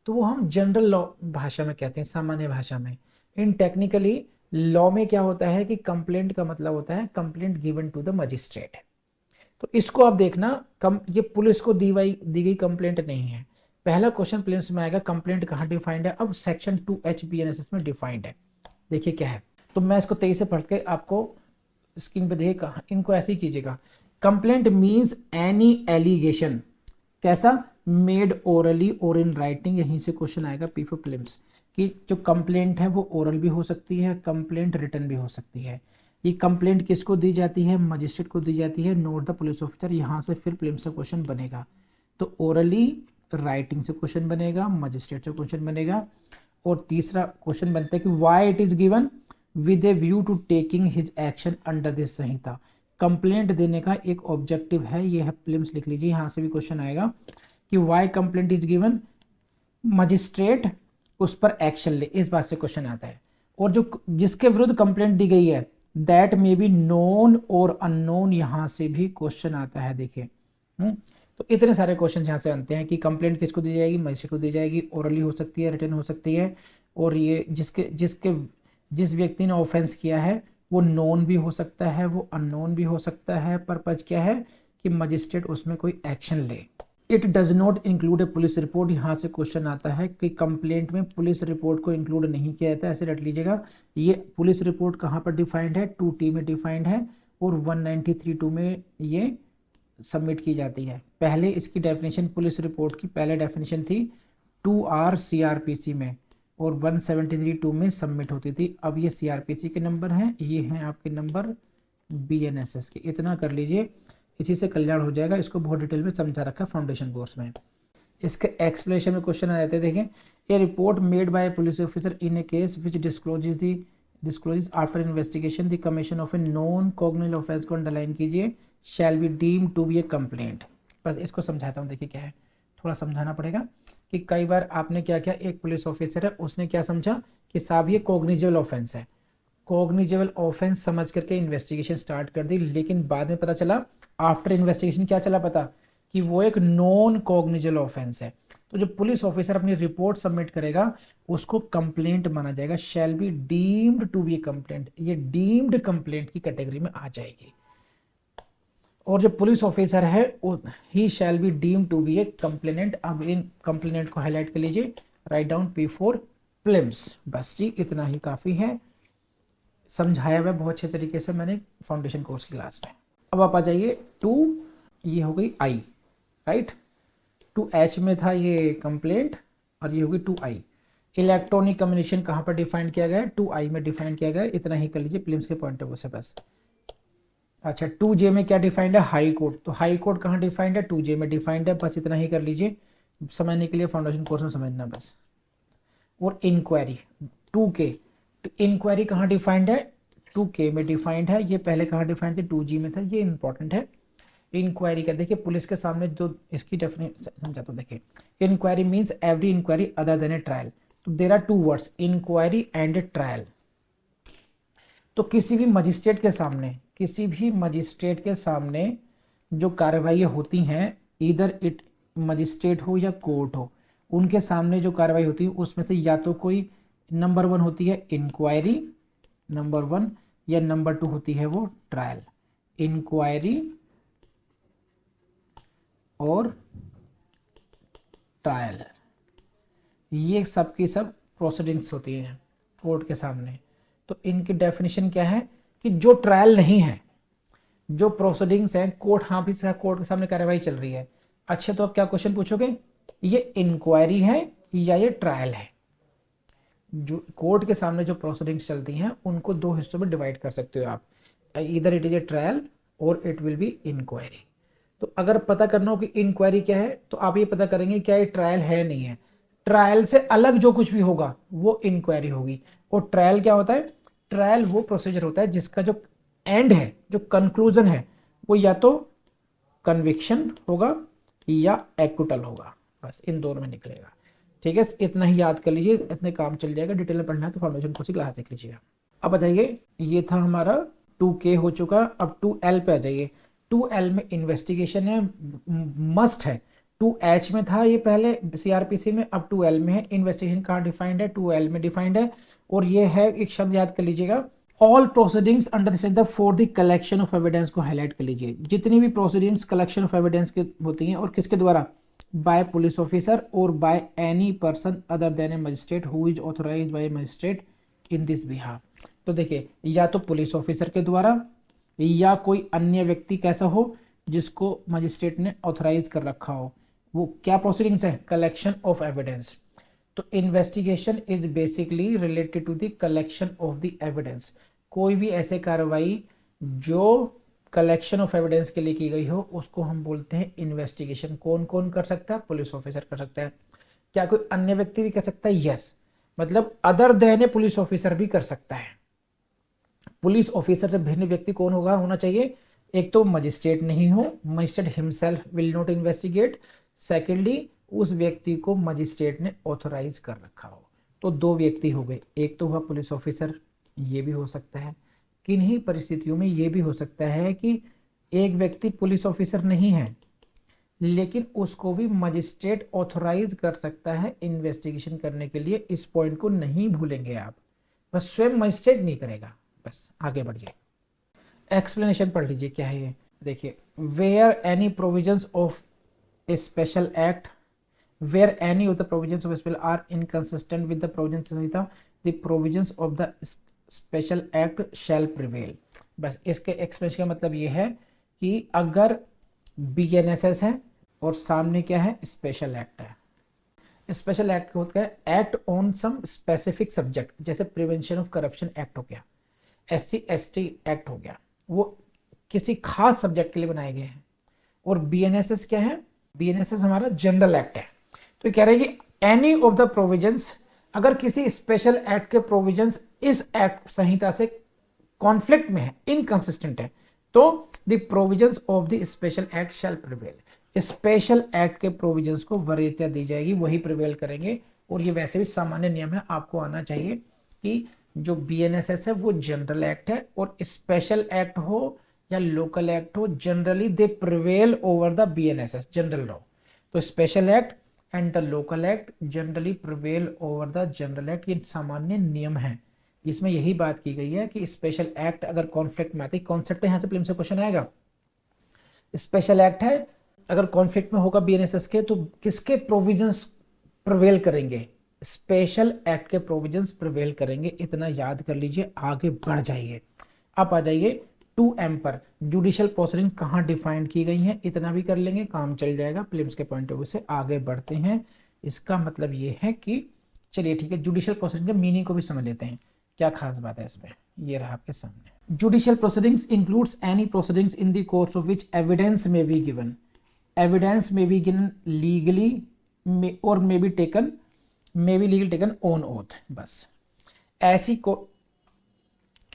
तो वो हम जनरल लॉ भाषा में कहते हैं, सामान्य भाषा में। इन टेक्निकली लॉ में क्या होता है कि कंप्लेंट का मतलब होता है complaint given to the magistrate. तो इसको आप देखना, ये पुलिस को दी गई कंप्लेंट नहीं है। पहला क्वेश्चन प्रीलिम्स में आएगा कंप्लेंट कहाँ डिफाइंड है। अब सेक्शन 2H बीएनएस में डिफाइंड है, देखिए क्या है। तो मैं इसको तेजी से पढ़ के आपको स्क्रीन पे देखिए, इनको ऐसे ही कीजिएगा। कंप्लेंट मीन्स एनी एलिगेशन, कैसा, मेड ओरली और इन राइटिंग। यहीं से क्वेश्चन आएगा P for प्रीलिम्स कि जो कंप्लेंट है वो ओरल भी हो सकती है, कंप्लेंट रिटन भी हो सकती है। ये कंप्लेंट किसको दी जाती है, मजिस्ट्रेट को दी जाती है, नोट द पुलिस ऑफिसर। यहाँ से फिर प्रीलिम्स से क्वेश्चन बनेगा। तो ओरली, राइटिंग से क्वेश्चन बनेगा, मजिस्ट्रेट से क्वेश्चन बनेगा। और तीसरा क्वेश्चन बनता है कि why it is given with a view to taking his action under this Sanhita. Complaint देने का एक ऑब्जेक्टिव है, ये है प्रीलिम्स लिख लीजिए। यहाँ से भी क्वेश्चन आएगा कि why complaint is given, magistrate उस पर एक्शन ले, इस बात से क्वेश्चन आता है। और जो जिसके विरुद्ध कंप्लेंट दी गई है दैट मे बी नोन और अननोन, यहाँ से भी क्वेश्चन आता है, देखिए। तो इतने सारे क्वेश्चन यहाँ से आते हैं कि कंप्लेंट किसको दी जाएगी, मजिस्ट्रेट को दी जाएगी, ओरली हो सकती है, रिटन हो सकती है। और ये जिस व्यक्ति ने ऑफेंस किया है वो नोन भी हो सकता है, वो अननोन भी हो सकता है। पर्पज क्या है कि मजिस्ट्रेट उसमें कोई एक्शन ले। It does not include A police report, यहाँ से क्वेश्चन आता है कि कंप्लेंट में पुलिस रिपोर्ट को इंक्लूड नहीं किया जाता है, ऐसे रट लीजिएगा। ये पुलिस रिपोर्ट कहाँ पर डिफाइंड है, 2T में डिफाइंड है और 193(2) में ये सबमिट की जाती है। पहले इसकी डेफिनेशन, पुलिस रिपोर्ट की पहले डेफिनेशन थी 2R CRPC में और 173(2) में सबमिट होती थी। अब ये CRPC के नंबर हैं, ये हैं आपके नंबर BNSS के। इतना कर लीजिए, इसी से कल्याण हो जाएगा। इसको बहुत डिटेल में समझा रखा है फाउंडेशन कोर्स में। इसके एक्सप्लेनेशन में क्वेश्चन आ जाते हैं, देखें। A report made by police officer in a case which discloses after investigation the commission of a non cognitive offence को अंडरलाइन कीजिए, shall be deemed to be a complaint. बस इसको समझाता हूँ, देखिए क्या है, थोड़ा समझाना पड़ेगा कि कई बार आपने क्या किया, एक पुलिस ऑफिसर है उसने क्या समझा कि साहब ये कॉग्निजेबल ऑफेंस है, कॉग्निजेबल ऑफेंस समझ करके इन्वेस्टिगेशन स्टार्ट कर दी। लेकिन बाद में पता चला, आफ्टर इन्वेस्टिगेशन क्या चला पता, कि वो एक नॉन कॉग्निजेबल ऑफेंस है। तो जो पुलिस ऑफिसर अपनी रिपोर्ट सबमिट करेगा उसको कंप्लेंट माना जाएगा, shall be deemed to be complaint. ये डीम्ड कंप्लेंट की कैटेगरी में आ जाएगी। और जो पुलिस ऑफिसर है ही shall be deemed to be a complainant. अब इन कंप्लेनेंट को हाईलाइट कर लीजिए, write down P for prelims. बस जी इतना ही काफी है, समझाया हुआ बहुत अच्छे तरीके से मैंने फाउंडेशन कोर्स की क्लास में। अब आप आ जाइए 2, ये हो गई I, राइट। 2H में था ये कंप्लेंट और ये होगी 2I। इलेक्ट्रॉनिक कम्युनिकेशन कहाँ पर डिफाइन किया गया है, 2I में डिफाइन किया गया है। इतना ही कर लीजिए प्रीलिम्स के पॉइंट ऑफ व्यू से बस। अच्छा 2J में क्या डिफाइंड है, हाई कोर्ट। तो हाई कोर्ट कहाँ डिफाइंड है, 2J में डिफाइंड है। बस इतना ही कर लीजिए, समझने के लिए फाउंडेशन कोर्स में समझना बस। और इंक्वायरी 2K, तो इंक्वायरी कहाँ डिफाइंड है, 2K में डिफाइंड है। ये पहले कहाँ डिफाइंड थी, 2G में था, ये इंपॉर्टेंट है। इंक्वायरी का देखिए, पुलिस के सामने जो इसकी डेफिनेशन समझाता हूँ, देखिए। Inquiry means every inquiry other than a trial. तो there are 2 words, inquiry and trial. तो किसी भी मजिस्ट्रेट के सामने जो कार्रवाई होती हैं, इधर इट मजिस्ट्रेट हो या कोर्ट हो, उनके सामने जो कार्रवाई होती है उसमें से या तो कोई नंबर 1 होती है इंक्वायरी, नंबर 1, या नंबर 2 होती है वो ट्रायल। इंक्वायरी और ट्रायल, ये सब की सब प्रोसीडिंग्स होती हैं कोर्ट के सामने। तो इनकी डेफिनेशन क्या है कि जो ट्रायल नहीं है, जो प्रोसीडिंग्स हैं, कोर्ट, हाँ भी कोर्ट के सामने कार्यवाही चल रही है। अच्छा, तो अब क्या क्वेश्चन पूछोगे, ये इंक्वायरी है या ये ट्रायल है? जो कोर्ट के सामने जो प्रोसीडिंग्स चलती हैं उनको दो हिस्सों में डिवाइड कर सकते हो आप, इधर इट इज ए ट्रायल और इट विल बी इंक्वायरी। तो अगर पता करना हो कि इंक्वायरी क्या है तो आप ये पता करेंगे क्या ये ट्रायल है नहीं है। ट्रायल से अलग जो कुछ भी होगा वो इंक्वायरी होगी। और ट्रायल क्या होता है, ट्रायल वो प्रोसीजर होता है जिसका जो एंड है, जो कंक्लूजन है, वो या तो कन्विक्शन होगा या एक्विटल होगा, बस इन दोनों में निकलेगा। ठीक है, इतना ही याद कर लीजिए, इतने काम चल जाएगा। डिटेल में पढ़ना है तो फाउंडेशन कोर्स की क्लास देख लीजिएगा। अब आ जाइए, ये था हमारा 2K हो चुका, अब 2L पे आ जाइए। 2L में इन्वेस्टिगेशन है, मस्ट है। 2H में था ये पहले CRPC में, अब 2L में है। इन्वेस्टिगेशन कहाँ डिफाइंड है, 2L में डिफाइंड है। और ये है, एक शब्द याद कर लीजिएगा, all proceedings under the for the collection of evidence को हाईलाइट कर लीजिए। जितनी भी प्रोसीडिंग्स कलेक्शन ऑफ एविडेंस की होती हैं और किसके द्वारा, बाय पुलिस ऑफिसर और by any person other than a magistrate who is authorised by magistrate in this behalf. तो देखिए, या तो पुलिस ऑफिसर के द्वारा या कोई अन्य व्यक्ति कैसा हो जिसको मजिस्ट्रेट ने ऑथराइज कर रखा हो, वो क्या प्रोसीडिंग्स है, कलेक्शन ऑफ एविडेंस। तो investigation is basically related to the collection of the evidence. कोई भी ऐसे कार्रवाई जो कलेक्शन ऑफ एविडेंस के लिए की गई हो उसको हम बोलते हैं इन्वेस्टिगेशन। कौन कौन कर सकता है, पुलिस ऑफिसर कर सकता है। क्या कोई अन्य व्यक्ति भी कर सकता है, यस, मतलब अदर देन ए पुलिस ऑफिसर भी कर सकता है। पुलिस ऑफिसर से भिन्न व्यक्ति कौन होना चाहिए, एक तो मजिस्ट्रेट नहीं हो, magistrate himself will not investigate. Secondly, उस व्यक्ति को मजिस्ट्रेट ने ऑथोराइज कर रखा हो। तो दो व्यक्ति हो गए, एक तो हुआ पुलिस ऑफिसर, ये भी हो सकता है। किन्हीं परिस्थितियों में ये भी हो सकता है कि एक व्यक्ति पुलिस ऑफिसर नहीं है लेकिन उसको भी मजिस्ट्रेट ऑथोराइज कर सकता है इन्वेस्टिगेशन करने के लिए। इस पॉइंट को नहीं भूलेंगे आप, बस स्वयं मजिस्ट्रेट नहीं करेगा। बस आगे बढ़िए, एक्सप्लेनेशन पढ़ लीजिए क्या है ये। देखिए, where any provisions of a special act, where any of the provisions of special are inconsistent with the provisions Samhita, the provisions of the special act shall prevail। बस इसके एक्सप्रेशन का मतलब ये है कि अगर BNSS है और सामने क्या है, स्पेशल एक्ट है। स्पेशल एक्ट होता है act on some specific subject, जैसे प्रिवेंशन ऑफ करप्शन एक्ट हो गया, SC/ST एक्ट हो गया, वो किसी खास सब्जेक्ट के लिए बनाए गए हैं। और BNSS क्या है, BNSS हमारा जनरल एक्ट है। तो कह रहे हैं कि एनी ऑफ द प्रोविजंस, अगर किसी स्पेशल एक्ट के प्रोविजंस इस एक्ट संहिता से कॉन्फ्लिक्ट में है, इनकंसिस्टेंट है, तो the provisions of the special act shall prevail. Special act के प्रोविजंस को वरीयता दी जाएगी, वही प्रिवेल करेंगे। और ये वैसे भी सामान्य नियम है, आपको आना चाहिए कि जो BNSS है वो जनरल एक्ट है और स्पेशल एक्ट हो या लोकल एक्ट हो, generally they prevail over the BNSS general law. तो special act and the local act generally prevail over the general act, ये सामान्य नियम है। इसमें यही बात की गई है कि स्पेशल एक्ट अगर कॉन्फ्लिक्ट में आती, कॉन्सेप्ट यहाँ से प्रीलिम्स से क्वेश्चन आएगा, स्पेशल एक्ट है अगर कॉन्फ्लिक्ट में होगा BNSS के, तो किसके प्रोविजंस प्रिवेल करेंगे, स्पेशल एक्ट के प्रोविजंस प्रिवेल करेंगे। इतना याद कर लीजिए, आगे बढ़ जाइए। अब आ जाइए 2M पर, जुडिशियल प्रोसीडिंग्स कहाँ डिफाइन की गई हैं, इतना भी कर लेंगे, काम चल जाएगा। प्रीलिम्स के पॉइंट ऑफ व्यू से आगे बढ़ते हैं। इसका मतलब ये है कि चलिए ठीक है, जुडिशियल प्रोसीडिंग के मीनिंग को भी समझ लेते हैं, क्या खास बात है इसमें। ये रहा आपके सामने, judicial proceedings includes any proceedings in the course of which evidence में बी गिवन, एविडेंस में बी गिवन लीगली और may be legally taken on oath. बस ऐसी को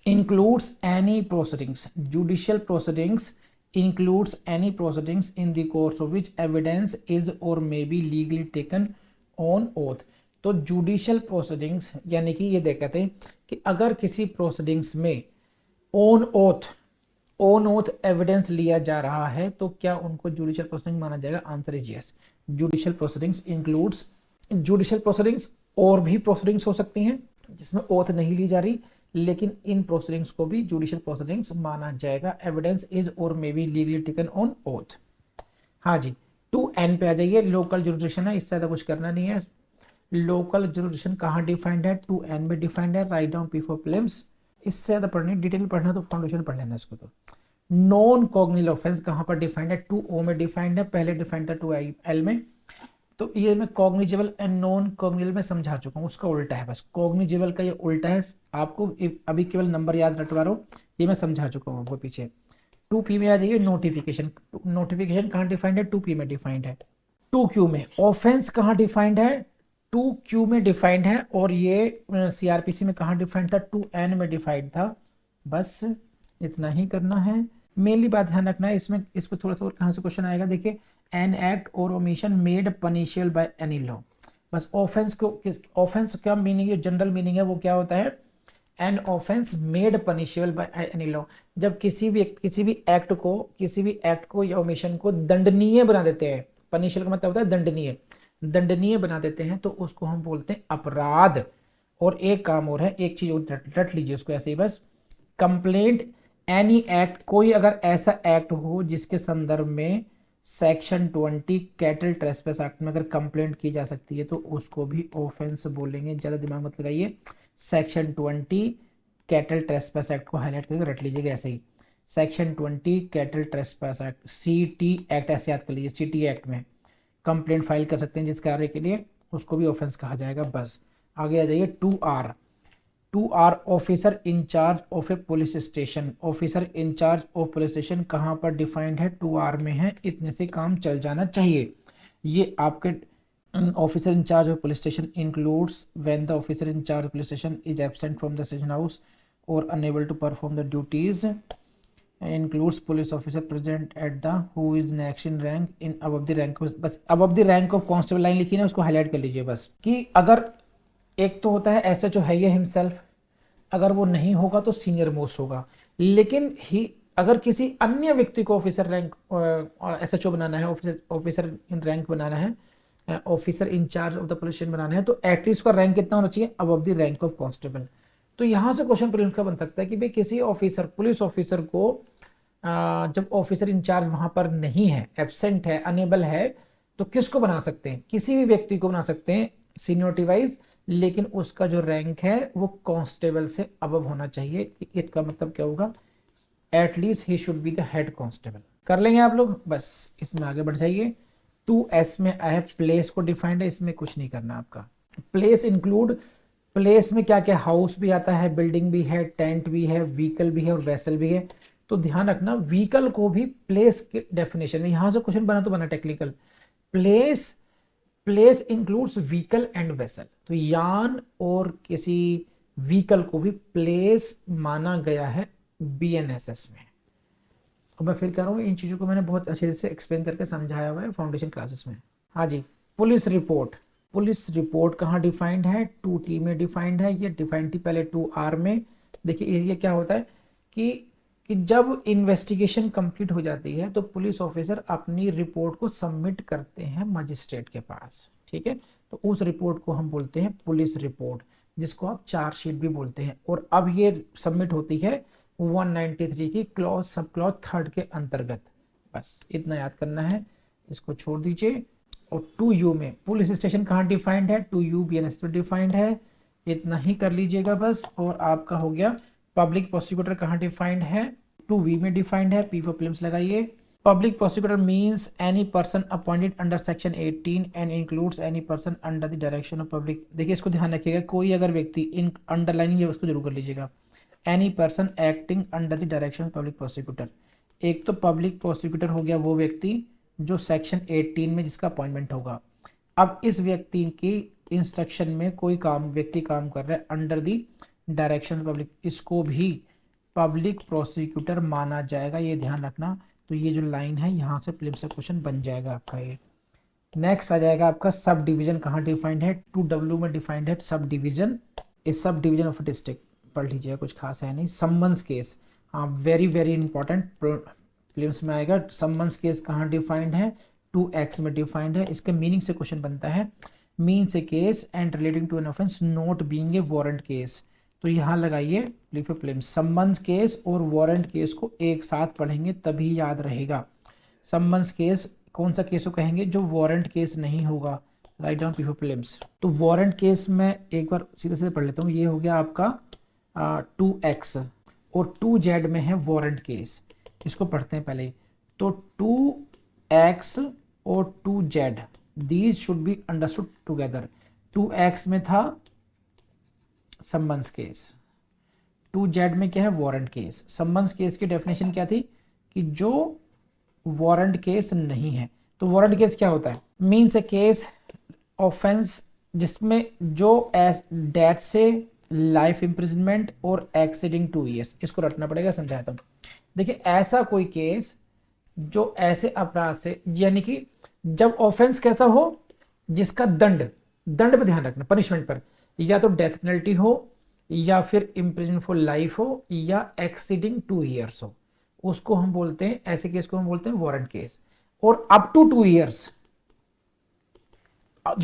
includes any proceedings, judicial proceedings includes any proceedings in the course of which evidence is or may be legally taken on oath। तो judicial proceedings यानी कि ये देखते हैं कि अगर किसी proceedings में on oath evidence लिया जा रहा है तो क्या उनको judicial proceeding माना जाएगा, answer is yes. judicial proceedings includes judicial proceedings और भी प्रोसीडिंग्स हो सकती हैं जिसमें ओथ नहीं ली जा रही, लेकिन इन प्रोसीडिंग्स को भी जुडिशियल प्रोसीडिंग्स माना जाएगा। एविडेंस इज और may be legally taken on oath. हाँ जी, 2N पे आ जाइए। लोकल जुरिडिक्शन है, इससे ज़्यादा कुछ करना नहीं है। लोकल जुरिडिक्शन कहाँ डिफाइंड है? 2N में डिफाइंड है। Write down P4 prelims. इससे ज़्यादा पढ़नी, डिटेल पढ़ना तो फाउंडेशन पढ़ लेना इसको। तो नॉन कॉग्निल ऑफेंस कहाँ पर डिफाइंड है? 2O में डिफाइंड है, पहले डिफाइंड था 2L में। तो ये मैं कॉग्निजेबल एंड नॉन कॉग्निजेबल में समझा चुका हूँ, उसका उल्टा है। बस कॉग्निजेबल का ये उल्टा है, आपको अभी केवल नंबर याद रटवा रहा हूँ, ये मैं समझा चुका हूँ आपको पीछे। 2P में आ जाइए। नोटिफिकेशन, नोटिफिकेशन कहाँ डिफाइंड है? 2P में डिफाइंड है। 2Q में ऑफेंस कहाँ डिफाइंड है? 2Q में डिफाइंड है। और ये CRPC में कहाँ डिफाइंड था? 2N में डिफाइंड था। बस इतना ही करना है। मेनली बात ध्यान रखना है इसमें, इस पर थोड़ा सा और कहाँ से क्वेश्चन आएगा, देखिए। एन एक्ट और omission made punishable by any law. बस ऑफेंस को, ऑफेंस क्या मीनिंग है, जनरल मीनिंग है, वो क्या होता है? An offence made punishable by any law. जब किसी भी एक्ट को या ओमिशन को दंडनीय बना देते हैं, पनिशेबल का मतलब होता है दंडनीय, दंडनीय बना देते हैं, तो उसको हम बोलते हैं अपराध। और एक काम और है, एक चीज और रट लीजिए उसको ऐसे ही बस। कंप्लेंट एनी एक्ट, कोई अगर ऐसा एक्ट हो जिसके संदर्भ में सेक्शन 20 कैटल ट्रेसपेस एक्ट में अगर कंप्लेंट की जा सकती है तो उसको भी ऑफेंस बोलेंगे। ज्यादा दिमाग मत लगाइए। सेक्शन 20 कैटल ट्रेसपेस एक्ट को हाईलाइट करके रट लीजिएगा ऐसे ही। Section 20 cattle trespass act, CT act ऐसे याद कर लीजिए। CT एक्ट में कंप्लेंट फाइल कर सकते हैं जिस कार्य के लिए, उसको भी ऑफेंस कहा जाएगा। बस आगे आ जाइए। 2R officer in charge of a police station. Officer in charge of police station कहाँ पर डिफाइंड है? 2R में है। इतने से काम चल जाना चाहिए। ये आपके officer in charge of police station includes when the officer in charge of police station is absent from the station house और unable to perform the duties, includes police officer present at the who is next in rank in above the rank. बस above the rank of constable line लिखी ना, उसको हाईलाइट कर लीजिए बस। कि अगर एक तो होता है SHO है ये हिमसेल्फ, अगर वो नहीं होगा तो सीनियर मोस्ट होगा। लेकिन ही अगर किसी अन्य व्यक्ति को ऑफिसर रैंक SHO बनाना है, ऑफिसर इन रैंक बनाना है, officer in charge of the police station बनाना है, तो एटलीस्ट उसका रैंक कितना होना चाहिए? Above the rank of constable. तो यहां से क्वेश्चन प्रीलिम्स का बन सकता है कि भाई किसी ऑफिसर, पुलिस ऑफिसर को जब ऑफिसर इंचार्ज वहां पर नहीं है, एब्सेंट है, अनेबल है, तो किसको बना सकते हैं? किसी भी व्यक्ति को बना सकते हैं सीनियोरिटी वाइज, लेकिन उसका जो रैंक है वो कांस्टेबल से अबव होना चाहिए। इसका मतलब क्या होगा? At least he should be the head constable. कर लेंगे आप लोग, बस इसमें आगे बढ़ जाइए। 2S में है प्लेस को डिफाइंड है, इसमें कुछ नहीं करना आपका। प्लेस इंक्लूड, प्लेस में क्या क्या, हाउस भी आता है, बिल्डिंग भी है, टेंट भी है, व्हीकल भी है और वेसल भी है। तो ध्यान रखना, व्हीकल को भी प्लेस के डेफिनेशन में, यहां से क्वेश्चन बना तो बना technical. Place includes vehicle and vessel. तो यान और किसी व्हीकल को भी प्लेस माना गया है BNSS में। और मैं फिर कह रहा हूँ, इन चीज़ों को मैंने बहुत अच्छे से एक्सप्लेन करके समझाया हुआ है फाउंडेशन क्लासेस में। हाँ जी, पुलिस रिपोर्ट। पुलिस रिपोर्ट कहाँ डिफाइंड है? 2T में डिफाइंड है। ये डिफाइंड थी पहले 2R में। देखिए ये क्या होता है कि जब इन्वेस्टिगेशन कंप्लीट हो जाती है तो पुलिस ऑफिसर अपनी रिपोर्ट को सबमिट करते हैं मजिस्ट्रेट के पास, ठीक है। तो उस रिपोर्ट को हम बोलते हैं पुलिस रिपोर्ट, जिसको आप चार्जशीट भी बोलते हैं। और अब ये सबमिट होती है 193 की क्लॉज सब क्लॉज 3 के अंतर्गत। बस इतना याद करना है, इसको छोड़ दीजिए। और 2U में पुलिस स्टेशन कहाँ डिफाइंड है? 2U BNSS में डिफाइंड है। इतना ही कर लीजिएगा बस, और आपका हो गया। पब्लिक प्रोसिक्यूटर कहाँ डिफाइंड है? 2V में डिफाइंड है। P4 प्रीलिम्स लगाइए। Public prosecutor means any person appointed under section 18 and includes any person under the direction of public. देखिए इसको ध्यान रखिएगा, कोई अगर व्यक्ति, इन अंडरलाइनिंग है उसको जरूर कर लीजिएगा। Any person acting under the direction of public prosecutor. एक तो पब्लिक प्रोसिक्यूटर हो गया वो व्यक्ति जो सेक्शन 18 में जिसका अपॉइंटमेंट होगा। अब इस व्यक्ति की इंस्ट्रक्शन में कोई व्यक्ति काम कर रहा है अंडर दी डायरेक्शन पब्लिक, इसको भी पब्लिक प्रोसिक्यूटर माना जाएगा, ये ध्यान रखना। तो ये जो लाइन है यहाँ से प्रीलिम्स से क्वेश्चन बन जाएगा आपका। ये नेक्स्ट आ जाएगा आपका सब डिवीजन कहाँ डिफाइंड है? 2W में डिफाइंड है सब डिवीजन। इस सब डिवीजन ऑफ डिस्ट्रिक्ट पढ़ लीजिएगा, कुछ खास है नहीं। सम्मन्स केस, हाँ वेरी वेरी इंपॉर्टेंट, प्रीलिम्स में आएगा। सम्मन्स केस कहाँ डिफाइंड है? 2X में डिफाइंड है। इसके मीनिंग से क्वेश्चन बनता है। Means a case and relating to an offence not being a warrant case. तो यहाँ लगाइए सम्बन्स केस और वारंट केस को एक साथ पढ़ेंगे तभी याद रहेगा। सम्बन्स केस कौन सा केस को कहेंगे, जो वारंट केस नहीं होगा। Write down P for prelims. तो वारंट केस में एक बार सीधे सीधे पढ़ लेता हूँ। ये हो गया आपका 2x और 2z में है वारंट केस। इसको पढ़ते हैं पहले। तो 2x और 2z these should be understood together. 2x में था सम्बन्स केस, 2z में क्या है, वारंट केस। सम्बन्स केस की डेफिनेशन क्या थी कि जो वारंट केस नहीं है। तो वारंट केस क्या होता है, मीन्स ए केस ऑफेंस जिसमें जो एज डेथ से लाइफ इम्प्रिजनमेंट और एक्सीडिंग 2 ईयर्स, इसको रटना पड़ेगा, समझाता हूँ। देखिए ऐसा कोई केस जो ऐसे अपराध से, यानी कि जब ऑफेंस कैसा हो जिसका दंड पे ध्यान रखना, पनिशमेंट पर, या तो डेथ पेनल्टी हो या फिर इम्प्रिजन फॉर लाइफ हो या एक्सीडिंग 2 ईयर्स हो, उसको हम बोलते हैं, ऐसे केस को हम बोलते हैं वारंट केस। और अप टू 2 ईयर्स,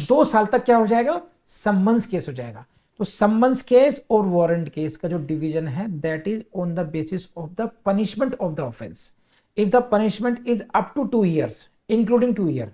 2 साल तक क्या हो जाएगा, सम्मन्स केस हो जाएगा। तो सम्मन्स केस और वारंट केस का जो डिवीजन है that is on the basis of the punishment of the offence. If the punishment is up to 2 years including 2 year,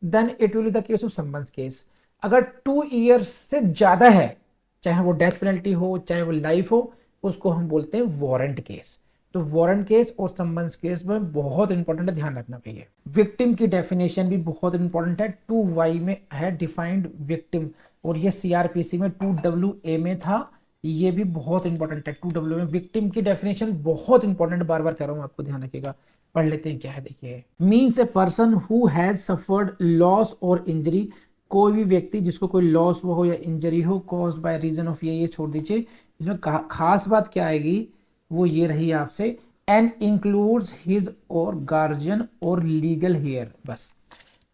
then it will be the case of summons case. अगर 2 ईयर्स से ज्यादा है, चाहे वो डेथ पेनल्टी हो चाहे वो लाइफ हो, उसको हम बोलते हैं वारंट केस। तो वारंट केस और सम्बन्स केस में बहुत इंपॉर्टेंट है, ध्यान रखना चाहिए। विक्टिम की डेफिनेशन भी बहुत इंपॉर्टेंट है। 2Y में है डिफाइंड विक्टिम, और ये CRPC में 2WA में था, ये भी बहुत इंपॉर्टेंट है। 2W में विक्टिम की डेफिनेशन बहुत इंपॉर्टेंट, बार बार कह रहा हूं, आपको ध्यान रखिएगा। पढ़ लेते हैं क्या है, देखिए। Means a person who has suffered loss और इंजरी, कोई भी व्यक्ति जिसको कोई लॉस हुआ हो या इंजरी हो कॉज्ड बाय रीजन ऑफ, ये छोड़ दीजिए। इसमें खास बात क्या आएगी वो ये रही आपसे, एंड इंक्लूड्स हिज और गार्जियन और लीगल हेयर, बस।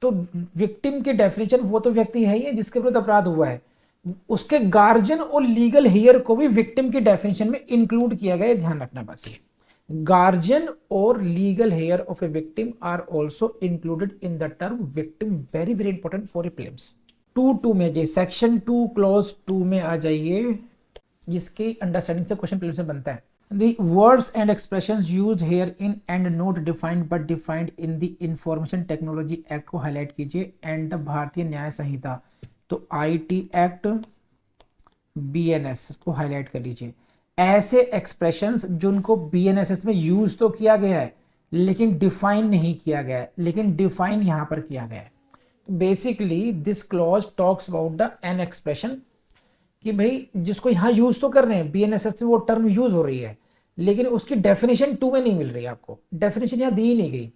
तो विक्टिम की डेफिनेशन वो तो व्यक्ति है ही जिसके विरुद्ध अपराध हुआ है, उसके गार्जियन और लीगल हेयर को भी विक्टिम की डेफिनेशन में इंक्लूड किया गया है, ध्यान रखना बस। गार्जियन और legal heir of a victim are also included in the term victim, very very important for a prelims. 2 में जाइए, सेक्शन 2 क्लॉज 2 में आ जाइए। इसकी अंडरस्टैंडिंग से क्वेश्चन प्रीलिम्स में बनता है। The words and expressions used herein and not defined but defined in the Information Technology Act को हाईलाइट कीजिए, एंड द भारतीय न्याय संहिता, तो IT एक्ट, BNS को हाईलाइट कर लीजिए। ऐसे एक्सप्रेशंस जिनको BNSS में यूज तो किया गया है लेकिन डिफाइन नहीं किया गया है, लेकिन डिफाइन यहां पर किया गया है। Basically this clause talks about the an expression, कि भाई जिसको यहाँ यूज तो कर रहे हैं, BNSS में वो टर्म यूज हो रही है, लेकिन उसकी डेफिनेशन 2 में नहीं मिल रही है। आपको डेफिनेशन यहाँ दी ही नहीं गई।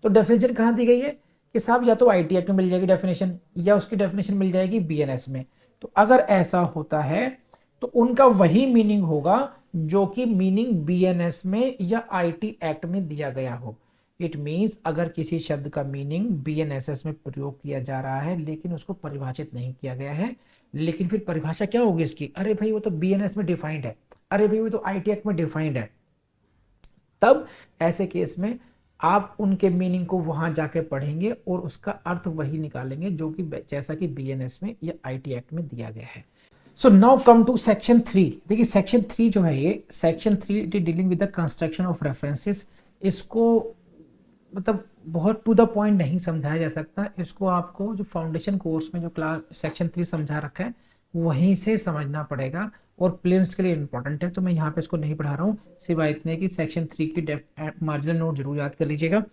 तो डेफिनेशन कहाँ दी गई है कि साहब या तो IT एक्ट में मिल जाएगी डेफिनेशन, या उसकी डेफिनेशन मिल जाएगी BNS में। तो अगर ऐसा होता है तो उनका वही मीनिंग होगा जो कि मीनिंग BNS में या IT एक्ट में दिया गया हो। इट मीन्स अगर किसी शब्द का मीनिंग BNSS में प्रयोग किया जा रहा है लेकिन उसको परिभाषित नहीं किया गया है, लेकिन फिर परिभाषा क्या होगी इसकी, अरे भाई वो तो BNS में डिफाइंड है, अरे भाई वो तो IT एक्ट में डिफाइंड है, तब ऐसे केस में आप उनके मीनिंग को वहां जाके पढ़ेंगे और उसका अर्थ वही निकालेंगे जो कि जैसा कि BNS में या IT एक्ट में दिया गया है। So now come to section 3। देखिए सेक्शन 3 जो है, ये section 3 dealing with the construction of references. इसको मतलब बहुत टू द पॉइंट नहीं समझाया जा सकता, इसको आपको जो फाउंडेशन कोर्स में जो क्लास सेक्शन 3 समझा रखा है वहीं से समझना पड़ेगा, और प्रीलिम्स के लिए इंपॉर्टेंट है। तो मैं यहाँ पे इसको नहीं पढ़ा रहा हूँ, सिवाय इतने कि सेक्शन 3 की मार्जिनल नोट जरूर याद कर लीजिएगा।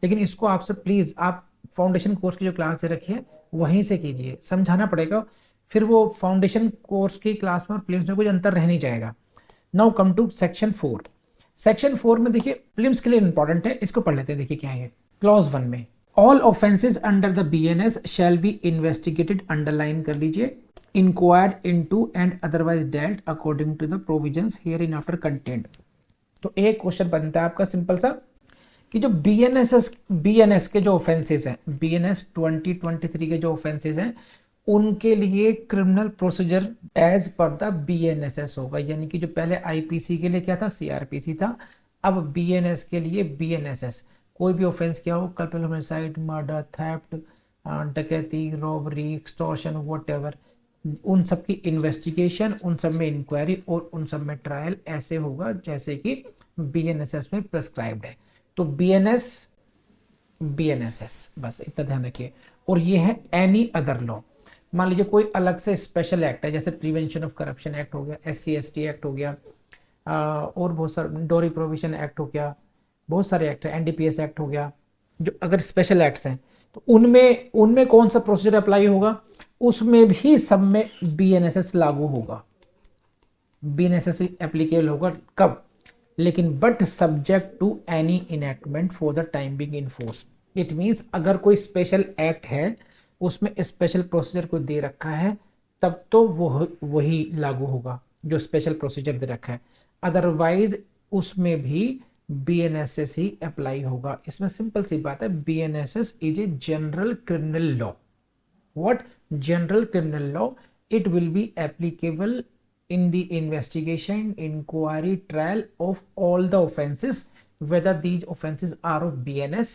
लेकिन इसको आपसे प्लीज आप फाउंडेशन कोर्स की जो क्लास दे रखी है वहीं से कीजिए, समझाना पड़ेगा, फिर वो फाउंडेशन कोर्स की क्लास में और प्रीलिम्स में कुछ अंतर रह नहीं जाएगा। Now come to section 4। Section 4 में देखिए प्रीलिम्स के लिए इंपॉर्टेंट है, इसको पढ़ लेते हैं। देखिए क्या है क्लॉज 1 में, all offences under the BNS shall be investigated, underline कर लीजिए, inquired into and otherwise dealt according to the provisions hereinafter contained। तो एक क्वेश्चन बनता है आपका सिंपल सा कि जो BNS के जो ऑफेंसेस हैं, BNS 2023 के जो ऑफेंसेस हैं, उनके लिए criminal procedure as per the BNSS होगा। यानी कि जो पहले IPC के लिए क्या था, CRPC था, अब BNS के लिए BNSS। कोई भी ऑफेंस क्या हो, कल्पल होमिसाइड, मर्डर, थेफ्ट, डकैती, रॉबरी, एक्सटॉर्शन, व्हाटएवर, उन सब की इन्वेस्टिगेशन, उन सब में इंक्वायरी और उन सब में ट्रायल ऐसे होगा जैसे कि बीएनएसएस में प्रेस्क्राइब्ड है। तो बीएनएसएस, बस इतना ध्यान रखिए। और ये है एनी अदर लॉ। मान लीजिए कोई अलग से स्पेशल एक्ट है, जैसे प्रिवेंशन ऑफ करप्शन एक्ट हो गया, SC/ST एक्ट हो गया, और बहुत सारे डोरी प्रोविजन एक्ट हो गया, बहुत सारे एक्ट है, NDPS एक्ट हो गया, जो अगर स्पेशल एक्ट्स हैं तो उनमें उनमें कौन सा प्रोसीजर अप्लाई होगा, उसमें भी सब में बीएनएसएस लागू होगा। बीएनएसएस एप्लीकेबल होगा कब, लेकिन but subject to any enactment for the time being in force. It means अगर कोई स्पेशल एक्ट है, उसमें स्पेशल प्रोसीजर को दे रखा है, तब तो वो वही लागू होगा जो स्पेशल प्रोसीजर दे रखा है, अदरवाइज उसमें भी बीएनएसएस ही अप्लाई होगा। इसमें सिंपल सी बात है, BNSS is a general criminal law. What? General criminal law. It will be applicable in the investigation, inquiry, trial of all the offenses, whether these offenses are of BNS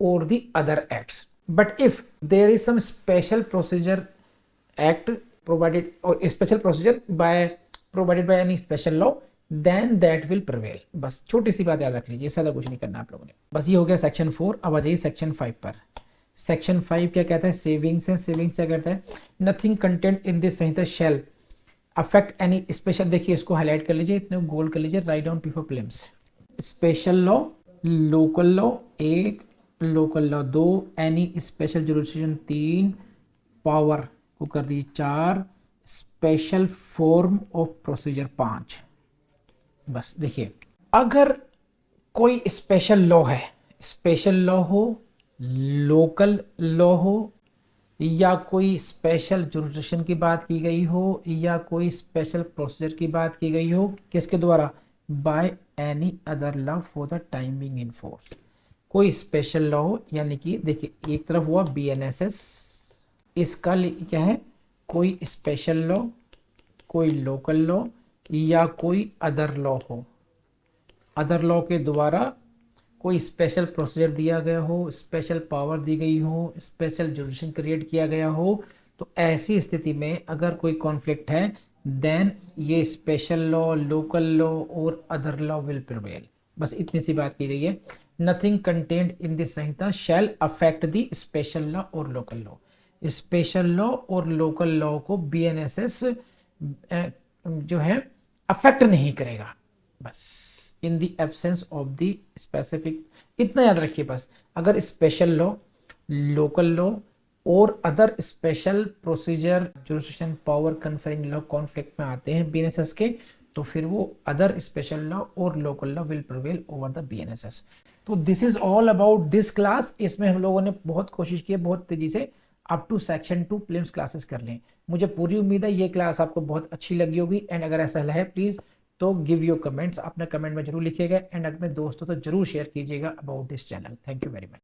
or the other acts. But if there is some special procedure act provided or special procedure provided by any special law, then that will prevail. बस छोटी सी बात याद रख लीजिए, ज्यादा कुछ नहीं करना आप लोगों ने। बस ये हो गया सेक्शन 4। अब आ जाइए सेक्शन 5 पर। सेक्शन 5 क्या कहता है? सेविंग्स है। सेविंग्स क्या कहता है? Nothing content in this Sanhita shall affect any special, देखिए इसको हाईलाइट कर लीजिए, इतने गोल कर लीजिए, write down before prelims. Special law, local law 1, local law 2, any special jurisdiction 3, power को कर दीजिए 4, स्पेशल फॉर्म ऑफ प्रोसीजर 5। बस देखिए, अगर कोई स्पेशल लॉ है, स्पेशल लॉ हो, लोकल लॉ हो, या कोई स्पेशल जुरिडिक्शन की बात की गई हो, या कोई स्पेशल प्रोसीजर की बात की गई हो, किसके द्वारा? By any other law for the time being in force. कोई स्पेशल लॉ हो, यानी कि देखिए एक तरफ हुआ बीएनएसएस, इसका क्या है? कोई स्पेशल लॉ, कोई लोकल लॉ, या कोई अदर लॉ हो, अदर लॉ के द्वारा कोई स्पेशल प्रोसीजर दिया गया हो, स्पेशल पावर दी गई हो, स्पेशल जुरिडिक्शन क्रिएट किया गया हो, तो ऐसी स्थिति में अगर कोई कॉन्फ्लिक्ट है, देन ये स्पेशल लॉ, लोकल लॉ और अदर लॉ विल प्रिवेल। बस इतनी सी बात की गई है। Nothing content in this Sanhita shall affect the special law और लोकल लॉ। स्पेशल लॉ और लोकल लॉ को बीएनएसएस जो है अफेक्ट नहीं करेगा। बस in the absence of the specific, इतना याद रखिए बस। अगर स्पेशल लॉ, लोकल लॉ और other special procedure jurisdiction power conferring law conflict में आते हैं बीएनएसएस के, तो फिर वो अदर स्पेशल लॉ और local law will prevail over the BNSS. तो this is all about this class. इसमें हम लोगों ने बहुत कोशिश की है बहुत तेजी से up to section 2 prelims classes कर लें। मुझे पूरी उम्मीद है ये क्लास आपको बहुत अच्छी लगी होगी, एंड अगर ऐसा है प्लीज तो गिव योर कमेंट्स, अपने कमेंट में जरूर लिखिएगा, एंड अपने दोस्तों तो जरूर शेयर कीजिएगा about this channel. Thank you very much.